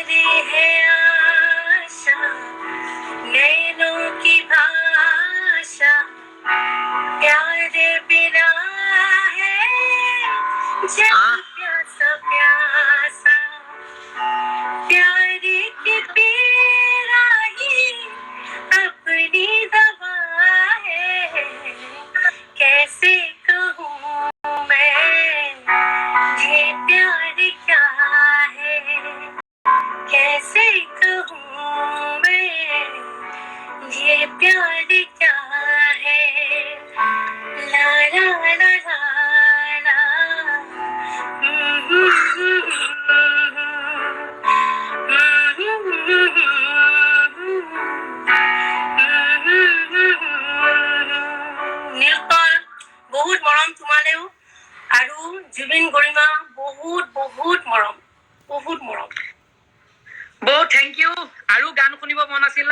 है आशा नैनों की भाषा प्यार बिना है जग प्यासा प्यासा प्यार की पीड़ा ही अपनी दवा है कैसे कहूँ मैं ये प्यार क्या है कैसे कहूँ मैं ये प्यार क्या है ला ला ला ला ला নীলতল বহুত মৰম তোমালেও আৰু জুবিন গৰিমা বহুত বহুত মৰম বহুত মৰম বহুত থেংক ইউ আৰু গান শুনিব মন আছিল